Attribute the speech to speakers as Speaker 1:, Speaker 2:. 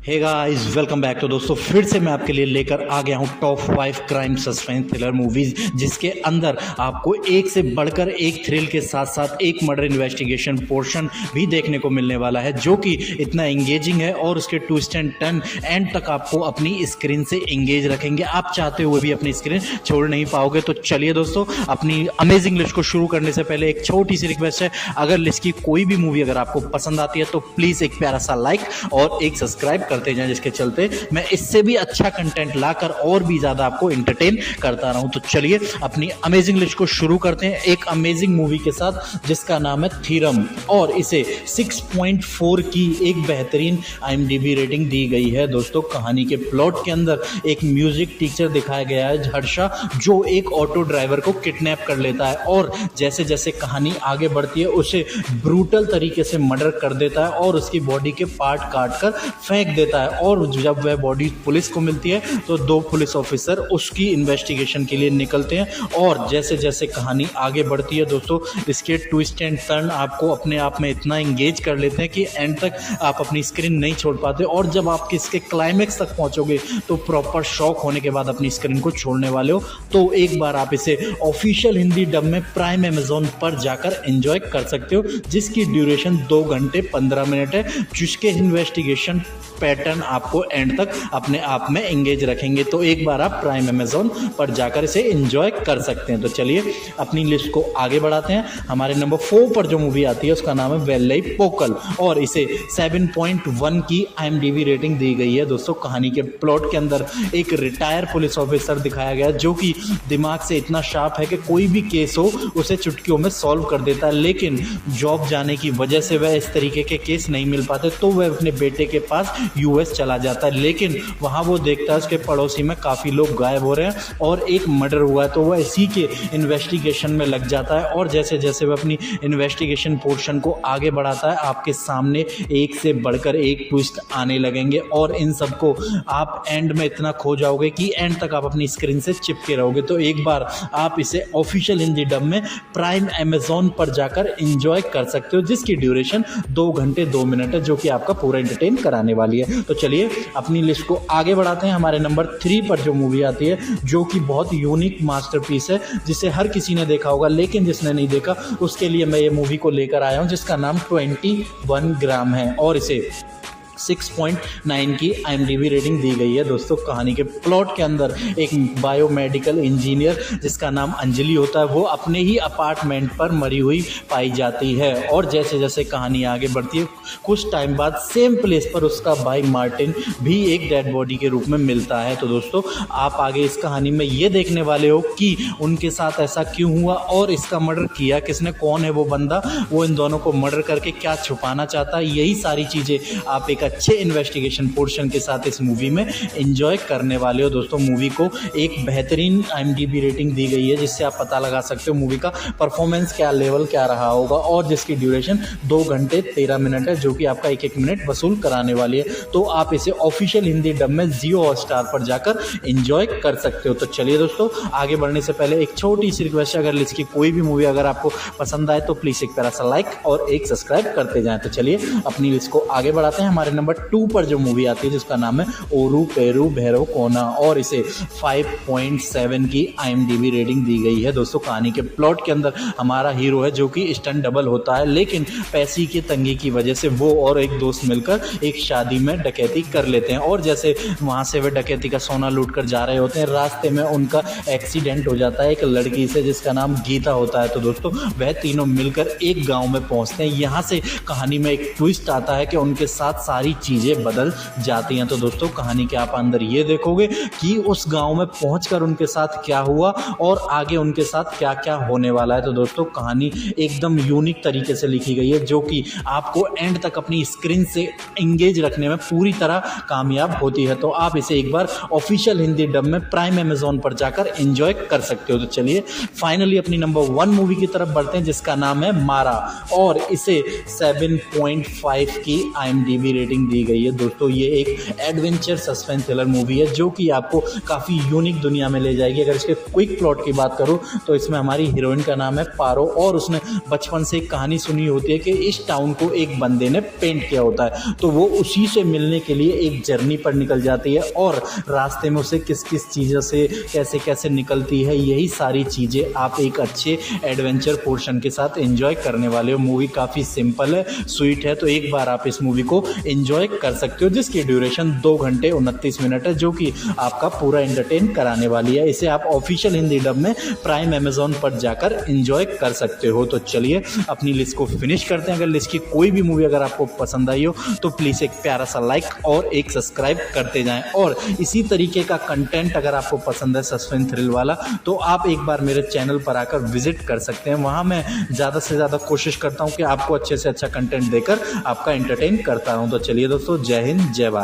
Speaker 1: Hey guys, welcome back. तो दोस्तों फिर से मैं आपके लिए लेकर आ गया हूँ top 5 crime suspense thriller movies, जिसके अंदर आपको एक से बढ़कर एक थ्रिल के साथ साथ एक मर्डर इन्वेस्टिगेशन पोर्शन भी देखने को मिलने वाला है, जो कि इतना एंगेजिंग है और उसके ट्विस्ट एंड टर्न एंड तक आपको अपनी स्क्रीन से एंगेज रखेंगे। आप चाहते हुए भी अपनी स्क्रीन छोड़ नहीं पाओगे। तो चलिए दोस्तों, अपनी अमेजिंग लिस्ट को शुरू करने से पहले एक छोटी सी रिक्वेस्ट है, अगर लिस्ट की कोई भी मूवी अगर आपको पसंद आती है तो प्लीज़ एक प्यारा सा लाइक और एक सब्सक्राइब करते जाएं, जिसके चलते मैं इससे भी अच्छा कंटेंट लाकर और भी ज्यादा आपको एंटरटेन करता रहूं। तो चलिए अपनी अमेजिंग लिस्ट को शुरू करते हैं एक अमेजिंग मूवी के साथ, जिसका नाम है थीरम, और इसे 6.4 की एक बेहतरीन IMDb रेटिंग दी गई है। दोस्तों, कहानी के प्लॉट के अंदर एक म्यूजिक टीचर दिखाया गया है, हर्षा, जो एक ऑटो ड्राइवर को किडनैप कर लेता है और जैसे जैसे कहानी आगे बढ़ती है उसे ब्रूटल तरीके से मर्डर कर देता है और उसकी बॉडी के पार्ट काट कर फेंक देता है। और जब वह बॉडी पुलिस को मिलती है तो 2 पुलिस ऑफिसर उसकी इन्वेस्टिगेशन के लिए निकलते हैं। और जैसे जैसे कहानी आगे बढ़ती है दोस्तों, इसके ट्विस्ट एंड टर्न आपको अपने आप में इतना इंगेज कर लेते हैं कि एंड तक आप अपनी स्क्रीन नहीं छोड़ पाते, और जब आप इसके क्लाइमेक्स तक पहुंचोगे तो प्रॉपर शॉक होने के बाद अपनी स्क्रीन को छोड़ने वाले हो। तो एक बार आप इसे ऑफिशियल हिंदी डब में प्राइम अमेजॉन पर जाकर एंजॉय कर सकते हो, जिसकी ड्यूरेशन 2 घंटे 15 मिनट है, जिसके इन्वेस्टिगेशन पैटर्न आपको एंड तक अपने आप में एंगेज रखेंगे। तो एक बार आप प्राइम अमेजॉन पर जाकर इसे एंजॉय कर सकते हैं। तो चलिए अपनी लिस्ट को आगे बढ़ाते हैं। हमारे नंबर 4 पर जो मूवी आती है उसका नाम है वेल्लई पोकल, और इसे 7.1 की IMDb रेटिंग दी गई है। दोस्तों, कहानी के प्लॉट के अंदर एक रिटायर पुलिस ऑफिसर दिखाया गया है, जो कि दिमाग से इतना शार्प है कि कोई भी केस हो उसे चुटकियों में सॉल्व कर देता है, लेकिन जॉब जाने की वजह से वह इस तरीके के केस नहीं मिल पाते, तो वह अपने बेटे के पास US चला जाता है। लेकिन वहां वो देखता है उसके पड़ोसी में काफी लोग गायब हो रहे हैं और एक मर्डर हुआ है, तो वह इसी के इन्वेस्टिगेशन में लग जाता है। और जैसे जैसे वह अपनी इन्वेस्टिगेशन पोर्शन को आगे बढ़ाता है, आपके सामने एक से बढ़कर एक ट्विस्ट आने लगेंगे और इन सबको आप एंड में इतना खो जाओगे कि एंड तक आप अपनी स्क्रीन से चिपके रहोगे। तो एक बार आप इसे ऑफिशियल हिंदी डब में प्राइम अमेजॉन पर जाकर एंजॉय कर सकते हो, जिसकी ड्यूरेशन 2 घंटे 2 मिनट है, जो कि आपका पूरा एंटरटेन कराने वाली है। तो चलिए अपनी लिस्ट को आगे बढ़ाते हैं। हमारे नंबर 3 पर जो मूवी आती है, जो कि बहुत यूनिक मास्टरपीस है, जिसे हर किसी ने देखा होगा, लेकिन जिसने नहीं देखा उसके लिए मैं ये मूवी को लेकर आया हूं, जिसका नाम 21 ग्राम है, और इसे 6.9 की IMDb रेटिंग दी गई है। दोस्तों, कहानी के प्लॉट के अंदर एक बायोमेडिकल इंजीनियर जिसका नाम अंजलि होता है, वो अपने ही अपार्टमेंट पर मरी हुई पाई जाती है, और जैसे जैसे कहानी आगे बढ़ती है कुछ टाइम बाद सेम प्लेस पर उसका भाई मार्टिन भी एक डेड बॉडी के रूप में मिलता है। तो दोस्तों, आप आगे इस कहानी में ये देखने वाले हो कि उनके साथ ऐसा क्यों हुआ और इसका मर्डर किया किसने, कौन है वो बंदा, वो इन दोनों को मर्डर करके क्या छुपाना चाहता है। यही सारी चीज़ें आप एक अच्छे इन्वेस्टिगेशन पोर्शन के साथ इस मूवी में एंजॉय करने वाले हो। दोस्तों, मूवी को एक बेहतरीन IMDb रेटिंग दी गई है, जिससे आप पता लगा सकते हो मूवी का परफॉर्मेंस क्या लेवल क्या रहा होगा, और जिसकी ड्यूरेशन 2 घंटे 13 मिनट है, जो कि आपका 1-1 मिनट वसूल कराने वाली है। तो आप इसे ऑफिशियल हिंदी डब में Jio Hotstar पर जाकर एंजॉय कर सकते हो। तो चलिए दोस्तों, आगे बढ़ने से पहले एक छोटी सी रिक्वेस्ट है, अगर इसकी कोई भी मूवी अगर आपको पसंद आए तो प्लीज़ एक प्यारा सा लाइक और एक सब्सक्राइब करते जाएं। तो चलिए अपनी लिस्ट को आगे बढ़ाते हैं। हमारे नंबर 2 पर जो मूवी आती है जिसका नाम है ओरू पेरू भैरव कोना, और इसे 5.7 की IMDb रेटिंग दी गई है। दोस्तों, कहानी के प्लॉट के अंदर हमारा हीरो है, जो कि स्टंट डबल होता है, लेकिन पैसे की तंगी की वजह से वो और एक दोस्त मिलकर एक शादी में डकैती कर लेते हैं, और जैसे वहां से वे डकैती का सोना लूट कर जा रहे होते हैं, रास्ते में उनका एक्सीडेंट हो जाता है एक लड़की से जिसका नाम गीता होता है। तो दोस्तों, वह तीनों मिलकर एक गाँव में पहुंचते हैं। यहाँ से कहानी में एक ट्विस्ट आता है कि उनके साथ सारी चीजें बदल जाती हैं। तो दोस्तों, कहानी के आप अंदर ये देखोगे कि उस गांव में पहुंचकर उनके साथ क्या हुआ और आगे उनके साथ क्या क्या होने वाला है। तो दोस्तों, कहानी एकदम यूनिक तरीके से लिखी गई है, जो कि आपको एंड तक अपनी स्क्रीन से एंगेज रखने में पूरी तरह कामयाब होती है। तो आप इसे एक बार ऑफिशियल हिंदी डब में प्राइम अमेजॉन पर जाकर एंजॉय कर सकते हो। तो चलिए फाइनली अपनी नंबर 1 मूवी की तरफ बढ़ते हैं, जिसका नाम है मारा, और इसे 7.5 की IMDb रेटिंग दी गई है। दोस्तों ये एक एडवेंचर सस्पेंस थ्रिलर मूवी है जो कि आपको काफ़ी यूनिक दुनिया में ले जाएगी। अगर इसके क्विक प्लॉट की बात करूँ तो इसमें हमारी हीरोइन का नाम है पारो और उसने बचपन से एक कहानी सुनी होती है कि इस टाउन को एक बंदे ने पेंट किया होता है, तो वो उसी से मिलने के लिए एक जर्नी पर निकल जाती है और रास्ते में उसे किस किस चीज़ों से कैसे कैसे निकलती है, यही सारी चीज़ें आप एक अच्छे एडवेंचर पोर्शन के साथ एंजॉय करने वाले हो। मूवी काफ़ी सिंपल है, स्वीट है, तो एक बार आप इस मूवी को एंजॉय कर सकते हो जिसकी ड्यूरेशन 2 घंटे 29 मिनट है जो कि आपका पूरा एंटरटेन कराने वाली है। इसे आप ऑफिशियल हिंदी डब में प्राइम अमेजॉन पर जाकर एंजॉय कर सकते हो। तो चलिए अपनी लिस्ट को फिनिश करते हैं। अगर लिस्ट की कोई भी मूवी अगर आपको पसंद आई हो तो प्लीज़ एक प्यारा सा लाइक और एक सब्सक्राइब करते जाएं और इसी तरीके का कंटेंट अगर आपको पसंद है सस्पेंस थ्रिल वाला तो आप एक बार मेरे चैनल पर आकर विजिट कर सकते हैं। वहाँ मैं ज़्यादा से ज़्यादा कोशिश करता हूँ कि आपको अच्छे से अच्छा कंटेंट देकर आपका एंटरटेन करता हूँ। तो चलिए दोस्तों, जय हिंद जय भारत।